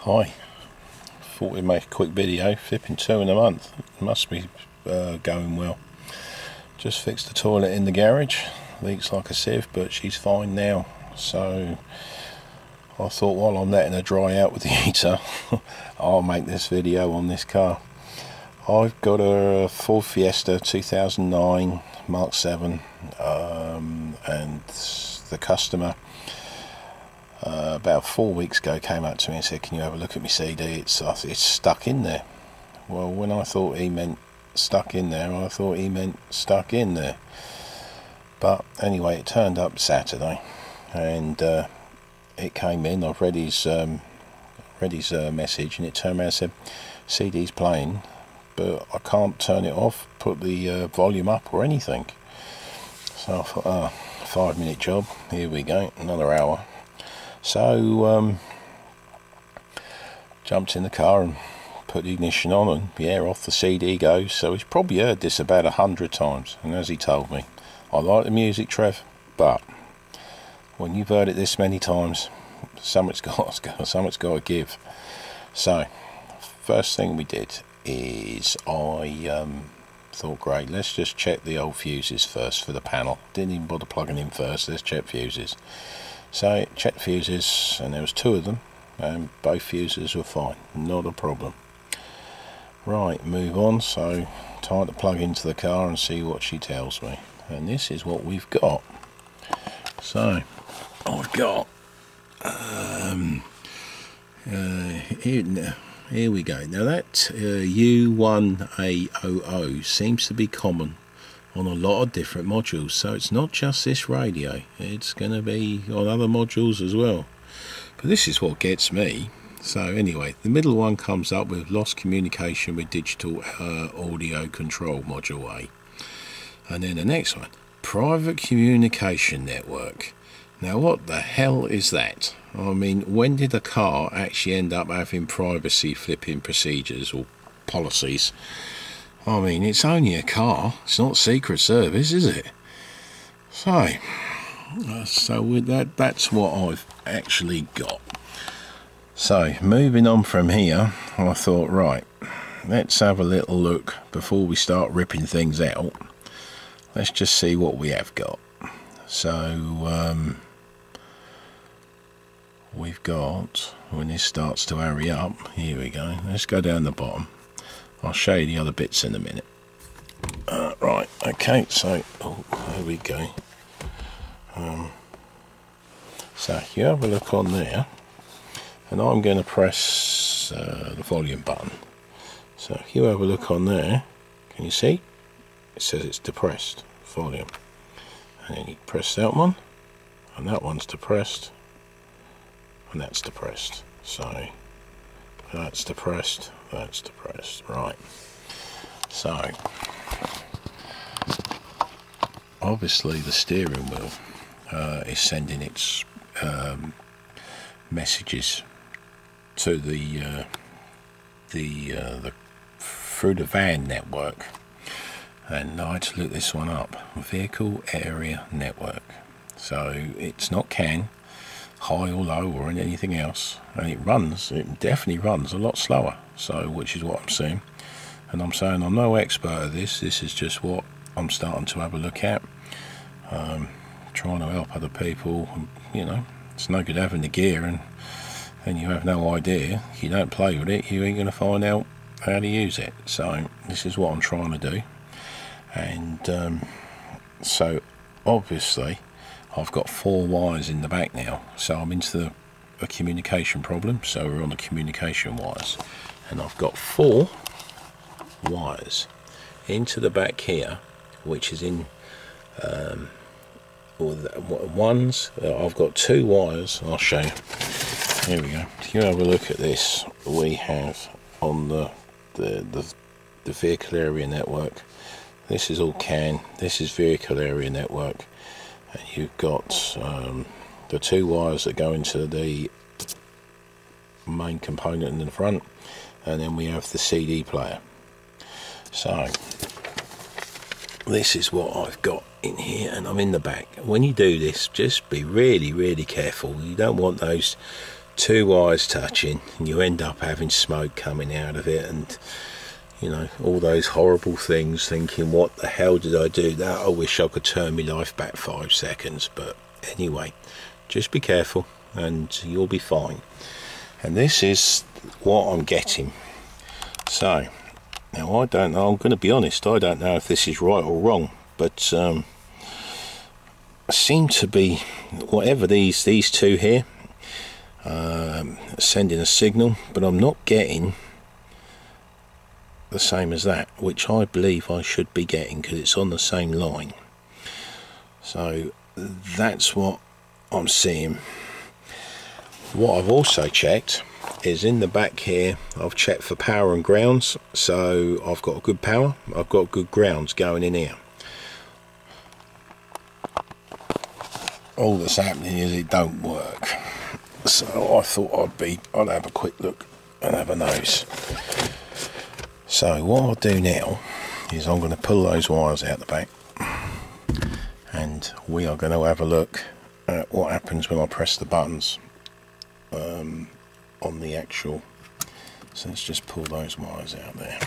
Hi, thought we'd make a quick video. Flipping 2 in a month, must be going well. Just fixed the toilet in the garage, leaks like a sieve, but she's fine now. So I thought while I'm letting her dry out with the heater, I'll make this video on this car. I've got a Ford Fiesta 2009 Mark 7, and the customer about 4 weeks ago came up to me and said, "Can you have a look at my CD? It's stuck in there." Well, when I thought he meant stuck in there, I thought he meant stuck in there. But anyway, it turned up Saturday, and it came in. I've read his message, and it turned around and said, "CD's playing, but I can't turn it off, put the volume up or anything." So I thought, 5-minute job, here we go, another hour. So jumped in the car and put the ignition on, and yeah, off the CD goes. So he's probably heard this about 100 times, and as he told me, "I like the music, Trev, but when you've heard it this many times, something's got to give." So first thing we did is I thought, great, let's just check the old fuses first for the panel. Didn't even bother plugging in first, let's check fuses. So checked fuses, and there was 2 of them, and both fuses were fine, not a problem. Right, move on. So time to plug into the car and see what she tells me, and this is what we've got. So I've got here we go. Now that u1a00 seems to be common on a lot of different modules, so it's not just this radio, it's going to be on other modules as well. But this is what gets me. So anyway, the middle one comes up with lost communication with digital audio control module A, and then the next one, private communication network. Now what the hell is that? I mean, when did a car actually end up having privacy flipping procedures or policies? I mean, it's only a car, it's not Secret Service, is it? So with that, that's what I've actually got. So moving on from here, I thought, right, let's have a little look before we start ripping things out. Let's just see what we have got. So we've got, when this starts to hurry up, here we go, let's go down the bottom. I'll show you the other bits in a minute. Right, okay, so there we go. So you have a look on there, and I'm going to press the volume button. So if you have a look on there, can you see? It says it's depressed volume, and then you press that one, and that one's depressed, and that's depressed. So that's depressed, that's depressed. Right, so obviously the steering wheel is sending its messages to the through the van network, and I had to look this one up, vehicle area network. So it's not CAN, high or low or anything else, and it definitely runs a lot slower, so which is what I'm seeing. And I'm saying I'm no expert at this is just what I'm starting to have a look at, trying to help other people. You know, it's no good having the gear and you have no idea. If you don't play with it, you ain't going to find out how to use it. So this is what I'm trying to do. And so obviously I've got 4 wires in the back now, so I'm into a communication problem. So we're on the communication wires, and I've got 4 wires into the back here, which is in I've got 2 wires. I'll show you. Here we go. If you have a look at this, we have on the vehicle area network. This is all CAN. This is vehicle area network. And you've got the 2 wires that go into the main component in the front, and then we have the CD player. So this is what I've got in here, and I'm in the back. When you do this, just be really careful. You don't want those two wires touching and you end up having smoke coming out of it, and you know, all those horrible things, thinking what the hell did I do that? I wish I could turn my life back 5 seconds. But anyway, just be careful and you'll be fine. And this is what I'm getting. So now I don't know, I'm going to be honest, I don't know if this is right or wrong, but seem to be, whatever these two here sending a signal, but I'm not getting the same as that, which I believe I should be getting because it's on the same line. So that's what I'm seeing. What I've also checked is in the back here, I've checked for power and grounds, so I've got good power, I've got good grounds going in here. All that's happening is it don't work, so I thought I'd have a quick look and have a nose. So what I'll do now is I'm going to pull those wires out the back, and we are going to have a look at what happens when I press the buttons on the actual. So let's just pull those wires out there.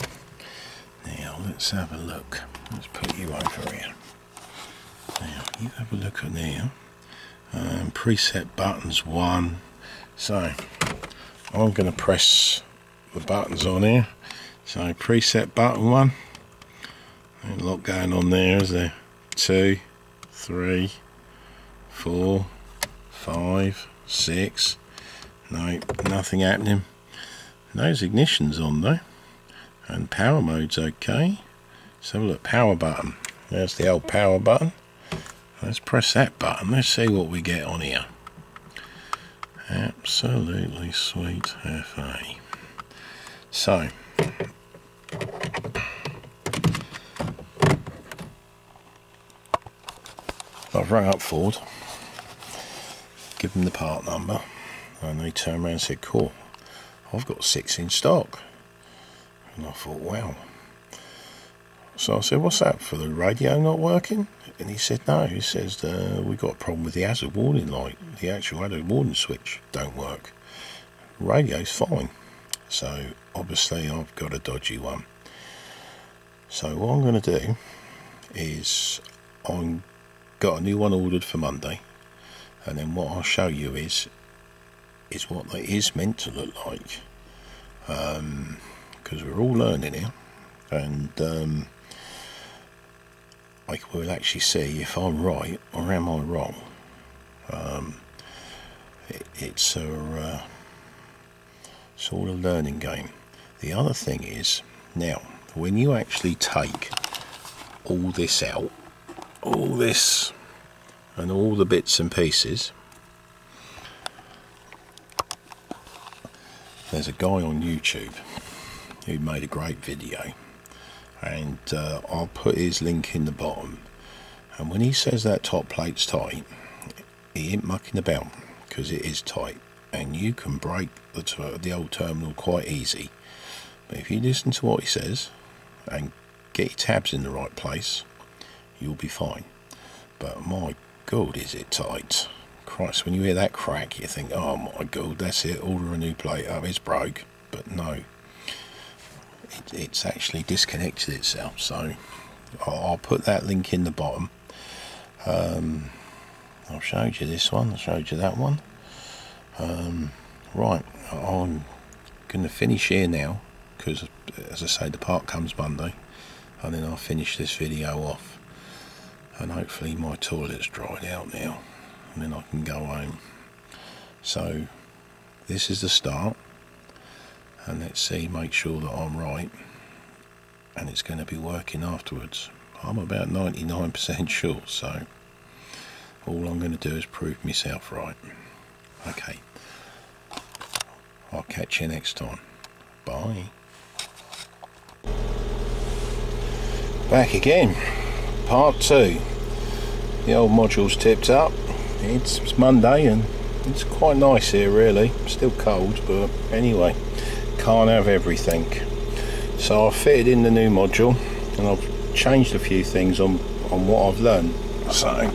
Now let's have a look. Let's put you over here. Now you have a look at there. Preset buttons 1. So I'm going to press the buttons on here. So preset button 1. A lot going on there, is there? 2, 3, 4, 5, 6. No, nothing happening. Those ignitions on though, and power mode's okay. Let's have a look. Power button. There's the old power button. Let's press that button. Let's see what we get on here. Absolutely sweet FA. So I've rung up Ford, given them the part number, and they turned around and said, cool, I've got 6 in stock. And I thought, wow. So I said, what's that, for the radio not working? And he said, no. He says, we got a problem with the hazard warning light. The actual hazard warning switch don't work. Radio's fine. So obviously I've got a dodgy one. So what I'm going to do is I've got a new one ordered for Monday, and then what I'll show you is what it is meant to look like, because we're all learning here, and we'll actually see if I'm right or am I wrong. It's all a learning game. The other thing is, now when you actually take all this out, all this and all the bits and pieces, there's a guy on YouTube who made a great video, and I'll put his link in the bottom. And when he says that top plate's tight, he ain't mucking about, because it is tight, and you can break the old terminal quite easy. But if you listen to what he says and get your tabs in the right place, you'll be fine. But my god, is it tight. Christ, when you hear that crack, you think, oh my god, that's it, order a new plate up, it's broke. But no, it's actually disconnected itself. So I'll put that link in the bottom. I've showed you this one, I showed you that one. Right, I'm going to finish here now, because as I say, the part comes Monday, and then I'll finish this video off, and hopefully my toilet's dried out now, and then I can go home. So this is the start, and let's see, make sure that I'm right, and it's going to be working afterwards. I'm about 99% sure, so all I'm going to do is prove myself right. Okay, I'll catch you next time. Bye. Back again, part 2. The old module's tipped up. It's Monday and it's quite nice here really. Still cold, but anyway, can't have everything. So I've fitted in the new module, and I've changed a few things on what I've learned. So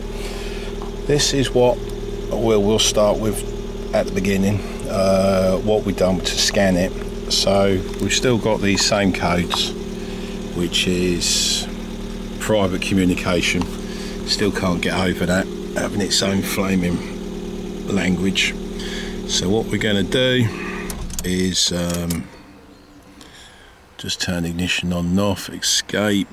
this is what we'll start with at the beginning. what we've done to scan it. So we've still got these same codes, which is private communication. Still can't get over that, having its own flaming language. So what we're going to do is just turn ignition on and off, escape,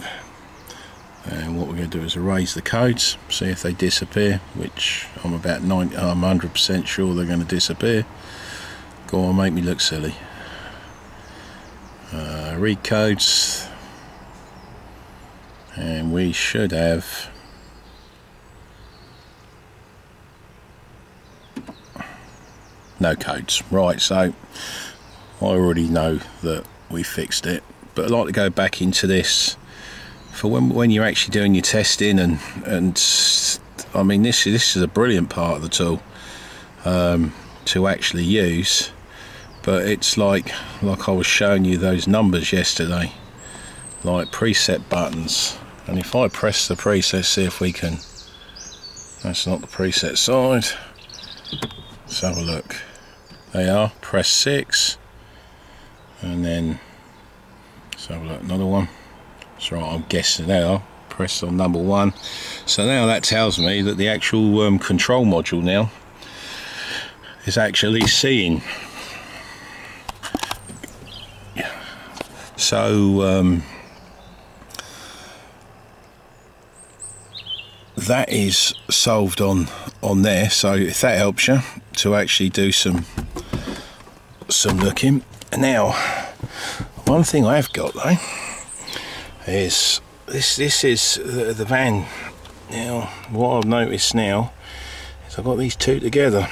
and what we're going to do is erase the codes, see if they disappear, which I'm 100% sure they're going to disappear. Go on, make me look silly. Read codes, and we should have no codes. Right, so I already know that we fixed it, but I'd like to go back into this for when you're actually doing your testing, and I mean this is a brilliant part of the tool to actually use. But it's like I was showing you those numbers yesterday, like preset buttons, and if I press the preset, see if we can, that's not the preset side, let's have a look. They are, press 6, and then let's have a look, another one. That's right, I'm guessing now, press on number 1. So now that tells me that the actual control module now is actually seeing. So that is solved on there. So if that helps you to actually do some looking. Now, one thing I've got though is this is the van. Now what I've noticed now is I've got these two together,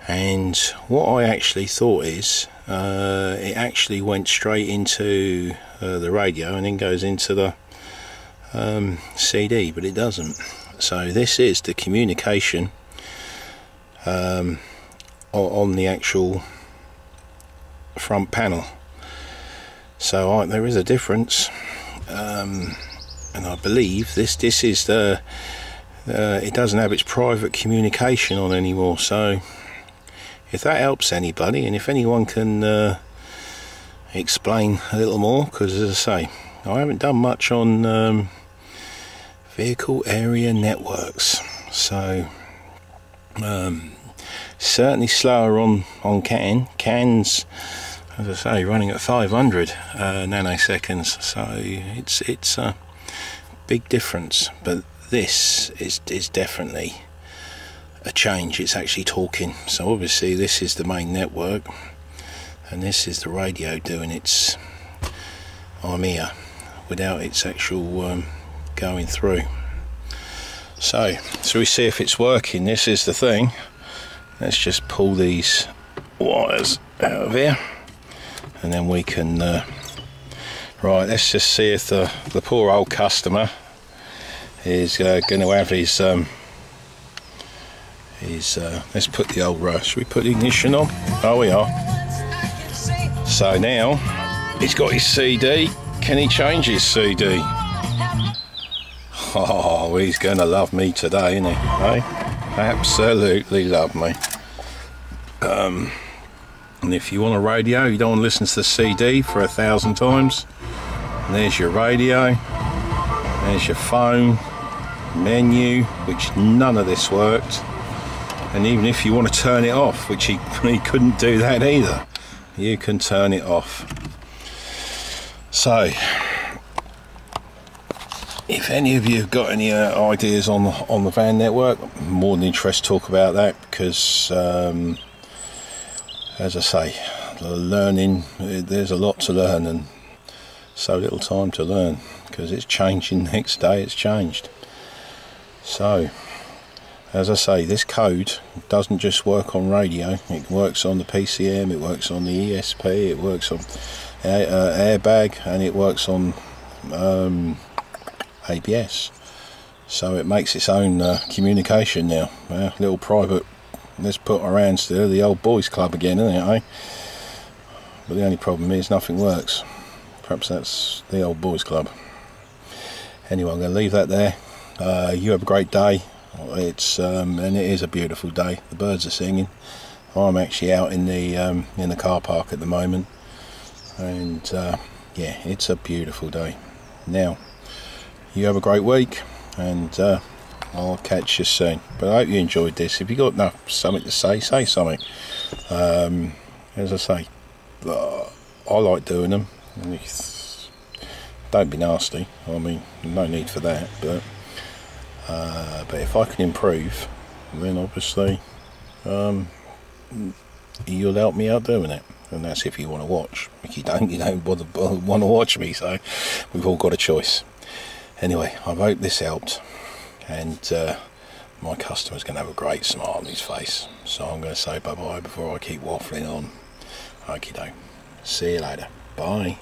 and what I actually thought is it actually went straight into the radio and then goes into the CD, but it doesn't. So this is the communication on the actual front panel. So there is a difference, and I believe this is the it doesn't have its private communication on anymore. So if that helps anybody, and if anyone can explain a little more, because as I say, I haven't done much on vehicle area networks, so certainly slower on cans, as I say, running at 500 nanoseconds, so it's a big difference. But this is definitely a change. It's actually talking. So obviously this is the main network, and this is the radio doing its I'm here without its actual going through. So we see if it's working. This is the thing. Let's just pull these wires out of here, and then we can right, let's just see if the poor old customer is going to have his let's put the old should we put the ignition on? Oh, we are. So now he's got his CD. Can he change his CD? Oh, he's gonna love me today, isn't he? Hey? Absolutely love me. And if you want a radio, you don't want to listen to the CD for 1,000 times, and there's your radio, there's your phone menu, which none of this worked. And even if you want to turn it off, which he couldn't do that either, you can turn it off. So if any of you have got any ideas on the van network, I'm more than interested to talk about that, because as I say, the learning, there's a lot to learn and so little time to learn, because it's changing next day. It's changed. So as I say, this code doesn't just work on radio, it works on the PCM, it works on the ESP, it works on airbag, and it works on ABS. So it makes its own communication now. Little private, let's put our hands to the old boys club again, isn't it, eh? But the only problem is nothing works. Perhaps that's the old boys club. Anyway, I'm going to leave that there. You have a great day. It's and it is a beautiful day. The birds are singing, I'm actually out in the car park at the moment, and yeah, it's a beautiful day. Now, you have a great week, and I'll catch you soon. But I hope you enjoyed this. If you got something to say something. As I say, I like doing them. Don't be nasty. I mean, no need for that. But if I can improve, then obviously you'll help me out doing it. And that's if you want to watch. If you don't, you don't want to watch me. So we've all got a choice. Anyway, I hope this helped, and my customer's going to have a great smile on his face. So I'm going to say bye-bye before I keep waffling on. Okie doke. See you later. Bye.